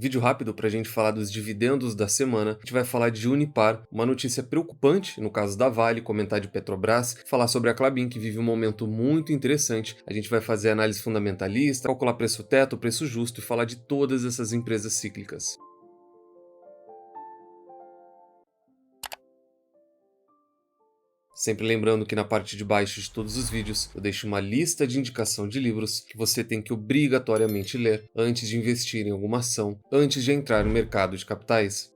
Vídeo rápido para a gente falar dos dividendos da semana. A gente vai falar de Unipar, uma notícia preocupante no caso da Vale, comentar de Petrobras, falar sobre a Klabin, que vive um momento muito interessante. A gente vai fazer análise fundamentalista, calcular preço teto, preço justo e falar de todas essas empresas cíclicas. Sempre lembrando que na parte de baixo de todos os vídeos eu deixo uma lista de indicação de livros que você tem que obrigatoriamente ler antes de investir em alguma ação, antes de entrar no mercado de capitais.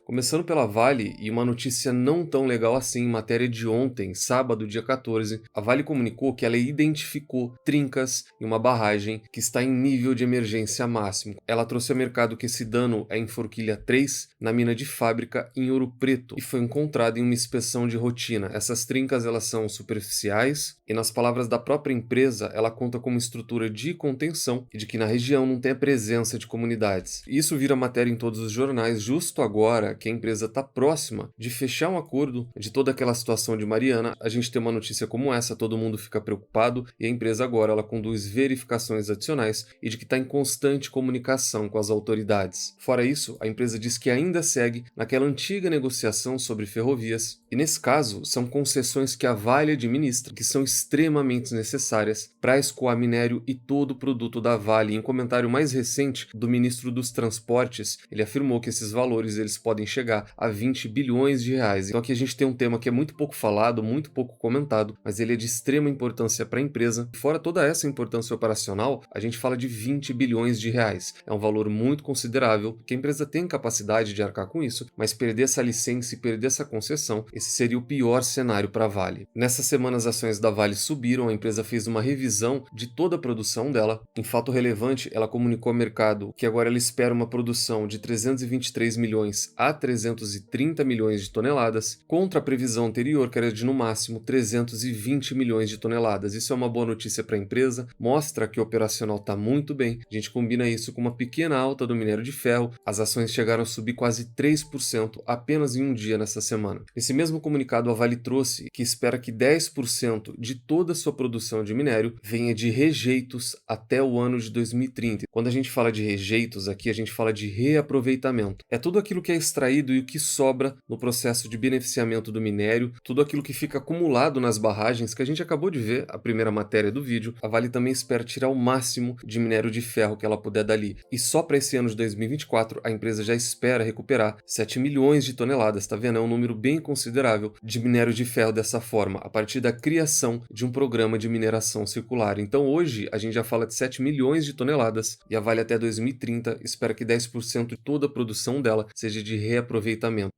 Começando pela Vale, e uma notícia não tão legal assim, em matéria de ontem, sábado, dia 14, a Vale comunicou que ela identificou trincas em uma barragem que está em nível de emergência máximo. Ela trouxe ao mercado que esse dano é em forquilha 3, na mina de Fábrica, em Ouro Preto, e foi encontrado em uma inspeção de rotina. Essas trincas elas são superficiais, e nas palavras da própria empresa, ela conta com uma estrutura de contenção e de que na região não tem a presença de comunidades. Isso vira matéria em todos os jornais justo agora que a empresa está próxima de fechar um acordo de toda aquela situação de Mariana. A gente tem uma notícia como essa, todo mundo fica preocupado e a empresa agora ela conduz verificações adicionais e de que está em constante comunicação com as autoridades. Fora isso, a empresa diz que ainda segue naquela antiga negociação sobre ferrovias e nesse caso são concessões que a Vale administra que são extremamente necessárias para escoar minério e todo o produto da Vale. Em comentário mais recente do ministro dos Transportes, ele afirmou que esses valores eles podem chegar a 20 bilhões de reais. Então aqui a gente tem um tema que é muito pouco falado, muito pouco comentado, mas ele é de extrema importância para a empresa. Fora toda essa importância operacional, a gente fala de 20 bilhões de reais. É um valor muito considerável, que a empresa tem capacidade de arcar com isso, mas perder essa licença e perder essa concessão, esse seria o pior cenário para a Vale. Nessa semana as ações da Vale subiram, a empresa fez uma revisão de toda a produção dela. Em fato relevante, ela comunicou ao mercado que agora ela espera uma produção de 323 milhões a 330 milhões de toneladas, contra a previsão anterior, que era de no máximo 320 milhões de toneladas. Isso é uma boa notícia para a empresa, mostra que o operacional está muito bem. A gente combina isso com uma pequena alta do minério de ferro, as ações chegaram a subir quase 3% apenas em um dia nessa semana. Nesse mesmo comunicado, a Vale trouxe que espera que 10% de toda a sua produção de minério venha de rejeitos até o ano de 2030. Quando a gente fala de rejeitos aqui, a gente fala de reaproveitamento. É tudo aquilo que é extraído e o que sobra no processo de beneficiamento do minério, tudo aquilo que fica acumulado nas barragens que a gente acabou de ver, a primeira matéria do vídeo. A Vale também espera tirar o máximo de minério de ferro que ela puder dali. E só para esse ano de 2024, a empresa já espera recuperar 7 milhões de toneladas, tá vendo? É um número bem considerável de minério de ferro dessa forma, a partir da criação de um programa de mineração circular. Então hoje a gente já fala de 7 milhões de toneladas e a Vale até 2030 espera que 10% de toda a produção dela seja de reaproveitamento.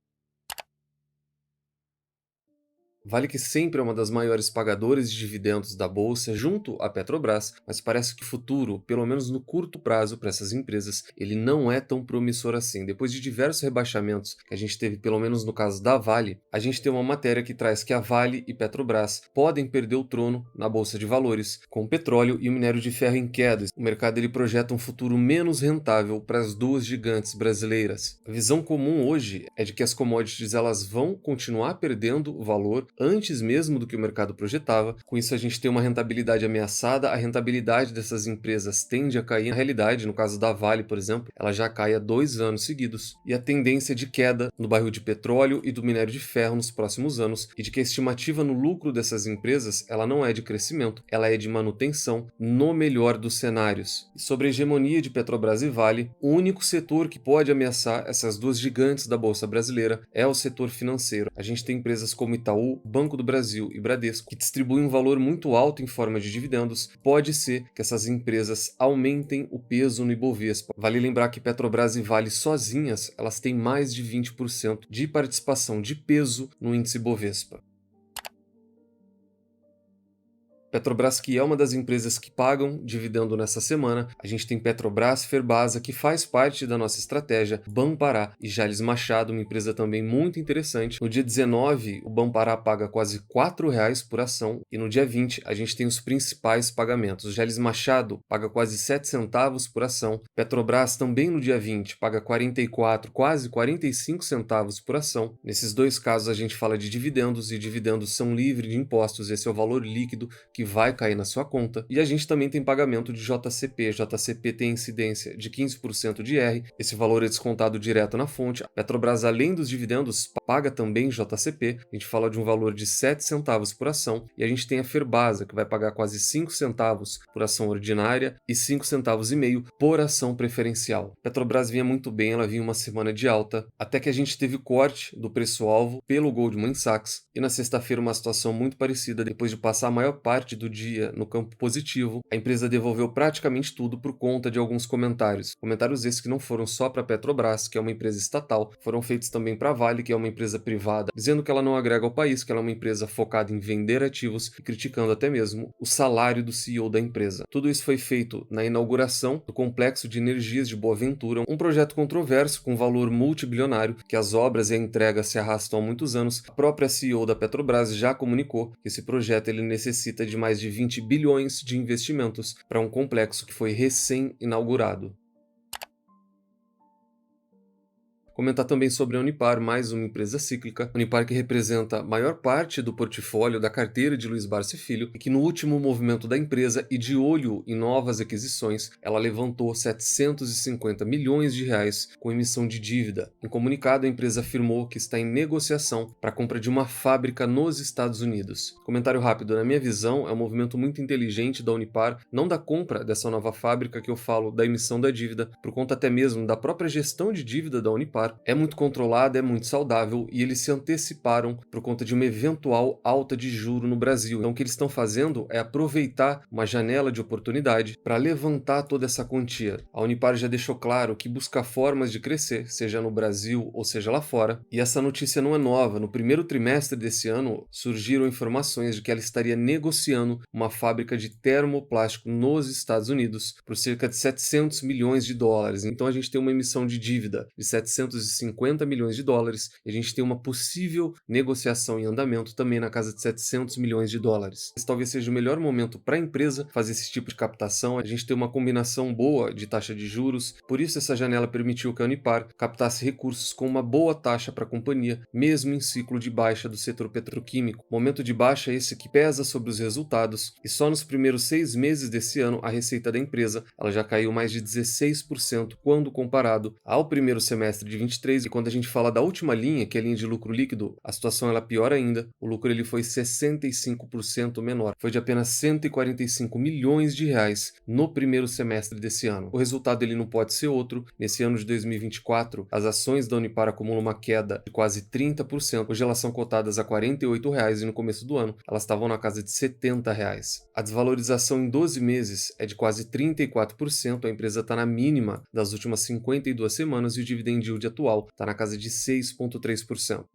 Vale que sempre é uma das maiores pagadoras de dividendos da bolsa, junto à Petrobras, mas parece que o futuro, pelo menos no curto prazo para essas empresas, ele não é tão promissor assim. Depois de diversos rebaixamentos que a gente teve, pelo menos no caso da Vale, a gente tem uma matéria que traz que a Vale e Petrobras podem perder o trono na bolsa de valores, com o petróleo e o minério de ferro em queda. O mercado ele projeta um futuro menos rentável para as duas gigantes brasileiras. A visão comum hoje é de que as commodities elas vão continuar perdendo valor antes mesmo do que o mercado projetava. Com isso a gente tem uma rentabilidade ameaçada, a rentabilidade dessas empresas tende a cair. Na realidade, no caso da Vale, por exemplo, ela já cai há 2 anos seguidos. E a tendência de queda no barril de petróleo e do minério de ferro nos próximos anos, e de que a estimativa no lucro dessas empresas ela não é de crescimento, ela é de manutenção no melhor dos cenários. E sobre a hegemonia de Petrobras e Vale, o único setor que pode ameaçar essas duas gigantes da bolsa brasileira é o setor financeiro. A gente tem empresas como Itaú, Banco do Brasil e Bradesco, que distribuem um valor muito alto em forma de dividendos. Pode ser que essas empresas aumentem o peso no Ibovespa. Vale lembrar que Petrobras e Vale sozinhas, elas têm mais de 20% de participação de peso no índice Ibovespa. Petrobras, que é uma das empresas que pagam dividendo nessa semana. A gente tem Petrobras, Ferbasa, que faz parte da nossa estratégia, Banpará e Jalles Machado, uma empresa também muito interessante. No dia 19, o Banpará paga quase R$ 4,00 por ação e no dia 20 a gente tem os principais pagamentos. O Jalles Machado paga quase 7 centavos por ação. Petrobras também no dia 20 paga 44, quase 45 centavos por ação. Nesses dois casos a gente fala de dividendos e dividendos são livres de impostos. Esse é o valor líquido que que vai cair na sua conta. E a gente também tem pagamento de JCP. JCP tem incidência de 15% de IR. Esse valor é descontado direto na fonte. A Petrobras, além dos dividendos, paga também JCP. A gente fala de um valor de 7 centavos por ação. E a gente tem a Ferbasa, que vai pagar quase 5 centavos por ação ordinária e 5 centavos e meio por ação preferencial. A Petrobras vinha muito bem, ela vinha uma semana de alta, até que a gente teve corte do preço-alvo pelo Goldman Sachs. E na sexta-feira uma situação muito parecida. Depois de passar a maior parte do dia no campo positivo, a empresa devolveu praticamente tudo por conta de alguns comentários. Comentários esses que não foram só para a Petrobras, que é uma empresa estatal, foram feitos também para a Vale, que é uma empresa privada, dizendo que ela não agrega ao país, que ela é uma empresa focada em vender ativos e criticando até mesmo o salário do CEO da empresa. Tudo isso foi feito na inauguração do Complexo de Energias de Boaventura, um projeto controverso com valor multibilionário, que as obras e a entrega se arrastam há muitos anos. A própria CEO da Petrobras já comunicou que esse projeto ele necessita de mais de 20 bilhões de investimentos para um complexo que foi recém-inaugurado. Comentar também sobre a Unipar, mais uma empresa cíclica. A Unipar que representa a maior parte do portfólio da carteira de Luiz Barsi Filho e que no último movimento da empresa e de olho em novas aquisições, ela levantou 750 milhões de reais com emissão de dívida. Em comunicado, a empresa afirmou que está em negociação para a compra de uma fábrica nos Estados Unidos. Comentário rápido, na minha visão, é um movimento muito inteligente da Unipar, não da compra dessa nova fábrica que eu falo da emissão da dívida, por conta até mesmo da própria gestão de dívida da Unipar. É muito controlada, é muito saudável e eles se anteciparam por conta de uma eventual alta de juro no Brasil. Então o que eles estão fazendo é aproveitar uma janela de oportunidade para levantar toda essa quantia. A Unipar já deixou claro que busca formas de crescer, seja no Brasil ou seja lá fora, e essa notícia não é nova. No primeiro trimestre desse ano surgiram informações de que ela estaria negociando uma fábrica de termoplástico nos Estados Unidos por cerca de 700 milhões de dólares. Então a gente tem uma emissão de dívida de 750 milhões de dólares e a gente tem uma possível negociação em andamento também na casa de 700 milhões de dólares. Esse talvez seja o melhor momento para a empresa fazer esse tipo de captação. A gente tem uma combinação boa de taxa de juros, por isso essa janela permitiu que a Unipar captasse recursos com uma boa taxa para a companhia, mesmo em ciclo de baixa do setor petroquímico. Momento de baixa esse que pesa sobre os resultados e só nos primeiros 6 meses desse ano a receita da empresa ela já caiu mais de 16% quando comparado ao primeiro semestre de 23, e quando a gente fala da última linha, que é a linha de lucro líquido, a situação ela é pior ainda. O lucro ele foi 65% menor, foi de apenas 145 milhões de reais no primeiro semestre desse ano. O resultado ele não pode ser outro. Nesse ano de 2024, as ações da Unipar acumulam uma queda de quase 30%. Hoje elas são cotadas a R$ 48 e no começo do ano elas estavam na casa de R$ 70. A desvalorização em 12 meses é de quase 34%. A empresa está na mínima das últimas 52 semanas e o dividend yield atual está na casa de 6,3%.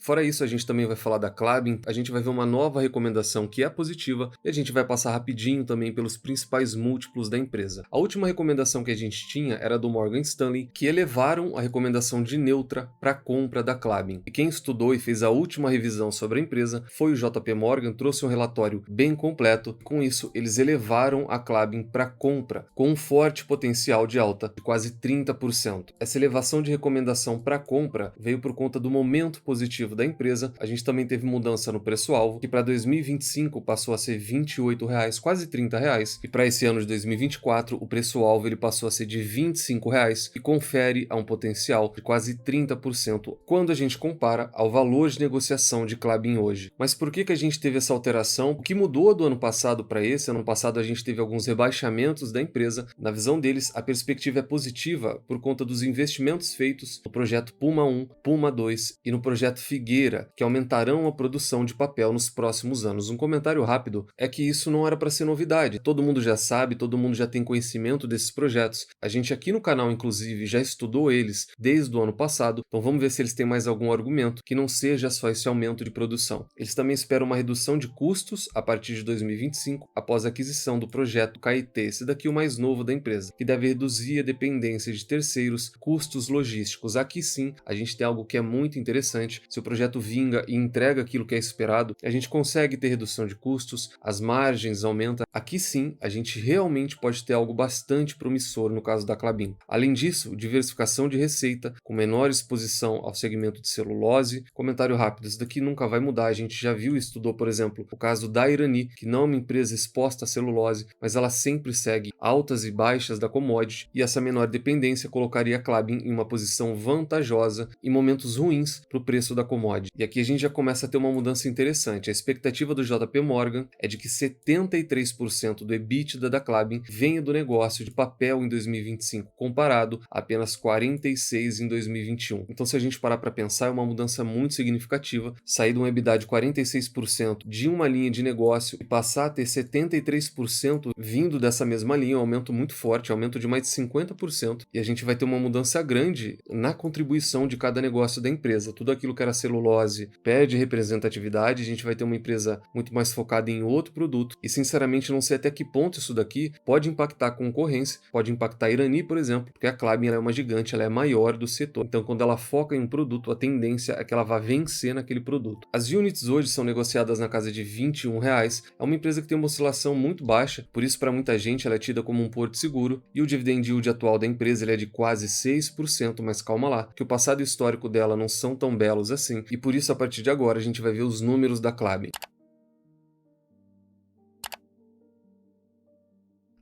Fora isso, a gente também vai falar da Klabin, a gente vai ver uma nova recomendação que é positiva e a gente vai passar rapidinho também pelos principais múltiplos da empresa. A última recomendação que a gente tinha era do Morgan Stanley, que elevaram a recomendação de neutra para a compra da Klabin. E quem estudou e fez a última revisão sobre a empresa foi o JP Morgan, trouxe um relatório bem completo. Com isso, eles elevaram a Klabin para compra, com um forte potencial de alta de quase 30%. Essa elevação de recomendação para compra veio por conta do momento positivo da empresa. A gente também teve mudança no preço-alvo, que para 2025 passou a ser R$ 28, quase R$ 30, e para esse ano de 2024 o preço-alvo ele passou a ser de R$ 25, e confere a um potencial de quase 30% quando a gente compara ao valor de negociação de Klabin hoje. Mas por que a gente teve essa alteração? O que mudou do ano passado para esse? Ano passado a gente teve alguns rebaixamentos da empresa. Na visão deles, a perspectiva é positiva por conta dos investimentos feitos no projeto Puma 1, Puma 2 e no projeto Figueira, que aumentarão a produção de papel nos próximos anos. Um comentário rápido é que isso não era para ser novidade. Todo mundo já sabe, todo mundo já tem conhecimento desses projetos. A gente aqui no canal, inclusive, já estudou eles desde o ano passado, então vamos ver se eles têm mais algum argumento que não seja só esse aumento de produção. Eles também esperam uma redução de custos a partir de 2025, após a aquisição do projeto KIT, esse daqui o mais novo da empresa, que deve reduzir a dependência de terceiros, custos logísticos. Aqui sim, a gente tem algo que é muito interessante. Se o projeto vinga e entrega aquilo que é esperado, a gente consegue ter redução de custos, as margens aumentam. Aqui sim, a gente realmente pode ter algo bastante promissor no caso da Klabin. Além disso, diversificação de receita, com menor exposição ao segmento de celulose. Comentário rápido, isso daqui nunca vai mudar, a gente já viu e estudou, por exemplo, o caso da Irani, que não é uma empresa exposta à celulose, mas ela sempre segue altas e baixas da commodity, e essa menor dependência colocaria a Klabin em uma posição vantajosa em momentos ruins para o preço da commodity. E aqui a gente já começa a ter uma mudança interessante. A expectativa do JP Morgan é de que 73% do EBITDA da Klabin venha do negócio de papel em 2025, comparado a apenas 46% em 2021. Então, se a gente parar para pensar, é uma mudança muito significativa, sair de um EBITDA de 46% de uma linha de negócio e passar a ter 73% vindo dessa mesma linha, um aumento muito forte, um aumento de mais de 50%, e a gente vai ter uma mudança grande na contribuição de cada negócio da empresa. Tudo aquilo que era celulose perde representatividade, a gente vai ter uma empresa muito mais focada em outro produto, e sinceramente não sei até que ponto isso daqui pode impactar a concorrência, pode impactar a Irani, por exemplo, porque a Klabin ela é uma gigante, ela é a maior do setor. Então, quando ela foca em um produto, a tendência é que ela vá vencer naquele produto. As units hoje são negociadas na casa de R$21. É uma empresa que tem uma oscilação muito baixa, por isso para muita gente ela é tida como um porto seguro, e o dividend yield atual da empresa ele é de quase 6%, mas calma lá, que o passado histórico dela não são tão belos assim, e por isso a partir de agora a gente vai ver os números da Klabin.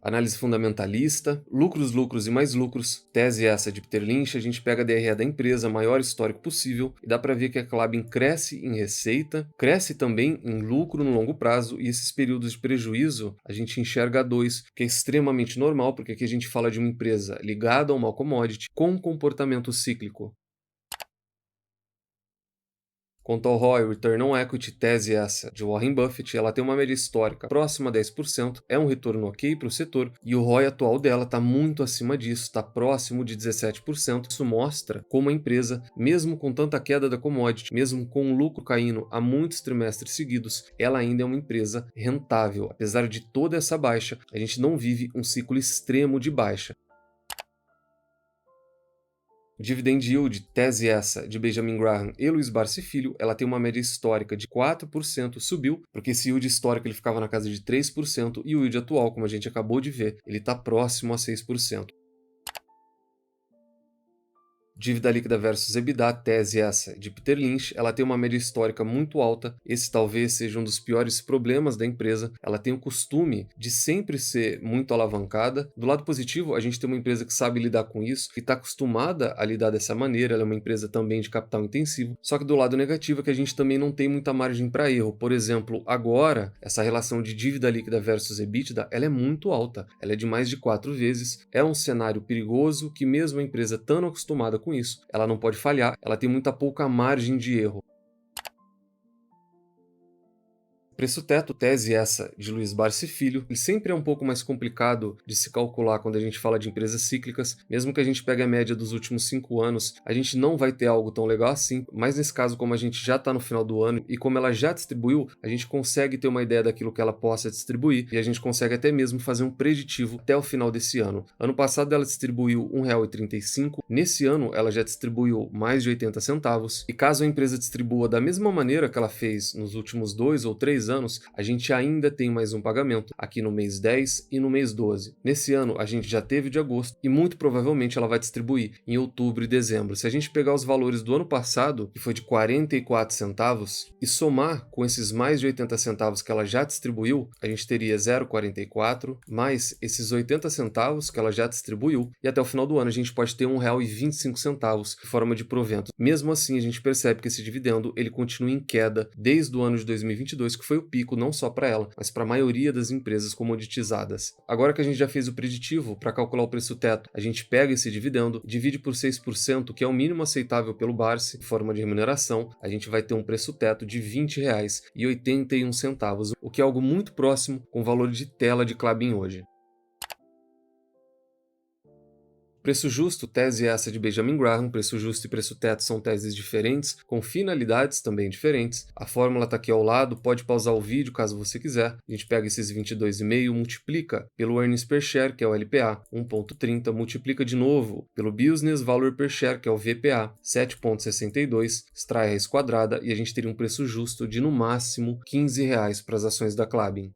Análise fundamentalista, lucros, lucros e mais lucros, tese essa de Peter Lynch, a gente pega a DRE da empresa, maior histórico possível, e dá para ver que a Klabin cresce em receita, cresce também em lucro no longo prazo, e esses períodos de prejuízo a gente enxerga a dois, que é extremamente normal, porque aqui a gente fala de uma empresa ligada a uma commodity com um comportamento cíclico. Quanto ao ROI, Return on Equity, tese essa de Warren Buffett, ela tem uma média histórica próxima a 10%, é um retorno ok para o setor, e o ROI atual dela está muito acima disso, está próximo de 17%. Isso mostra como a empresa, mesmo com tanta queda da commodity, mesmo com o lucro caindo há muitos trimestres seguidos, ela ainda é uma empresa rentável. Apesar de toda essa baixa, a gente não vive um ciclo extremo de baixa. Dividend yield, tese essa de Benjamin Graham e Luiz Barsi Filho, ela tem uma média histórica de 4%, subiu, porque esse yield histórico ele ficava na casa de 3%, e o yield atual, como a gente acabou de ver, ele está próximo a 6%. Dívida líquida versus EBITDA, tese essa de Peter Lynch, ela tem uma média histórica muito alta. Esse talvez seja um dos piores problemas da empresa. Ela tem o costume de sempre ser muito alavancada. Do lado positivo, a gente tem uma empresa que sabe lidar com isso, que está acostumada a lidar dessa maneira. Ela é uma empresa também de capital intensivo. Só que do lado negativo é que a gente também não tem muita margem para erro. Por exemplo, agora, essa relação de dívida líquida versus EBITDA, ela é muito alta. Ela é de mais de 4 vezes. É um cenário perigoso que mesmo a empresa tão acostumada com isso, ela não pode falhar, ela tem muita pouca margem de erro. Preço teto, tese essa de Luiz Barsi Filho, ele sempre é um pouco mais complicado de se calcular quando a gente fala de empresas cíclicas. Mesmo que a gente pegue a média dos últimos 5 anos, a gente não vai ter algo tão legal assim, mas nesse caso, como a gente já está no final do ano e como ela já distribuiu, a gente consegue ter uma ideia daquilo que ela possa distribuir, e a gente consegue até mesmo fazer um preditivo até o final desse ano. Ano passado ela distribuiu R$ 1,35, nesse ano ela já distribuiu mais de 80 centavos, e caso a empresa distribua da mesma maneira que ela fez nos últimos 2 ou 3 anos, a gente ainda tem mais um pagamento, aqui no mês 10 e no mês 12. Nesse ano, a gente já teve de agosto e muito provavelmente ela vai distribuir em outubro e dezembro. Se a gente pegar os valores do ano passado, que foi de 44 centavos, e somar com esses mais de 80 centavos que ela já distribuiu, a gente teria 0,44 mais esses 80 centavos que ela já distribuiu, e até o final do ano a gente pode ter R$ 1,25 em forma de provento. Mesmo assim, a gente percebe que esse dividendo ele continua em queda desde o ano de 2022, que foi o pico não só para ela, mas para a maioria das empresas comoditizadas. Agora que a gente já fez o preditivo para calcular o preço teto, a gente pega esse dividendo, divide por 6%, que é o mínimo aceitável pelo Barsi, em forma de remuneração, a gente vai ter um preço teto de R$ 20,81, o que é algo muito próximo com o valor de tela de Klabin hoje. Preço justo, tese essa de Benjamin Graham. Preço justo e preço teto são teses diferentes, com finalidades também diferentes. A fórmula está aqui ao lado, pode pausar o vídeo caso você quiser. A gente pega esses 22,5, multiplica pelo earnings per share, que é o LPA, 1,30, multiplica de novo pelo business value per share, que é o VPA, 7,62, extrai a raiz quadrada e a gente teria um preço justo de no máximo R$ 15 para as ações da Klabin.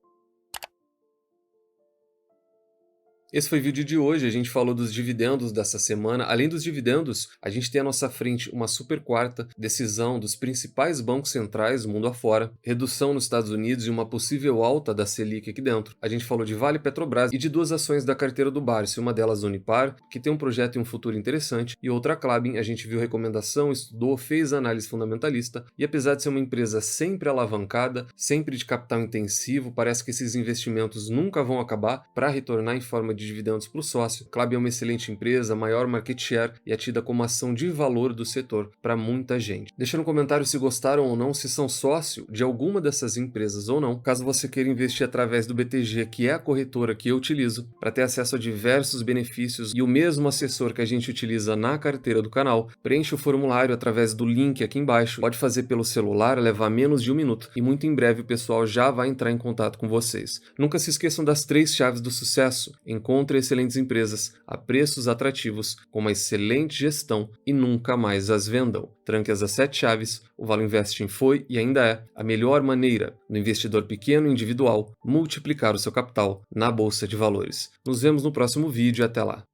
Esse foi o vídeo de hoje, a gente falou dos dividendos dessa semana. Além dos dividendos, a gente tem à nossa frente uma super quarta decisão dos principais bancos centrais do mundo afora, redução nos Estados Unidos e uma possível alta da Selic aqui dentro. A gente falou de Vale, Petrobras e de duas ações da carteira do Barsi, uma delas Unipar, que tem um projeto e um futuro interessante, e outra Klabin. A gente viu recomendação, estudou, fez análise fundamentalista, e apesar de ser uma empresa sempre alavancada, sempre de capital intensivo, parece que esses investimentos nunca vão acabar para retornar em forma de dividendos para o sócio. Klabin é uma excelente empresa, maior market share e é tida como ação de valor do setor para muita gente. Deixa no comentário se gostaram ou não, se são sócio de alguma dessas empresas ou não. Caso você queira investir através do BTG, que é a corretora que eu utilizo, para ter acesso a diversos benefícios e o mesmo assessor que a gente utiliza na carteira do canal, preencha o formulário através do link aqui embaixo. Pode fazer pelo celular, levar menos de 1 minuto e muito em breve o pessoal já vai entrar em contato com vocês. Nunca se esqueçam das 3 chaves do sucesso. Encontre excelentes empresas a preços atrativos, com uma excelente gestão e nunca mais as vendam. Tranque as 7 chaves, o Valo Investing foi e ainda é a melhor maneira do investidor pequeno e individual multiplicar o seu capital na Bolsa de Valores. Nos vemos no próximo vídeo e até lá.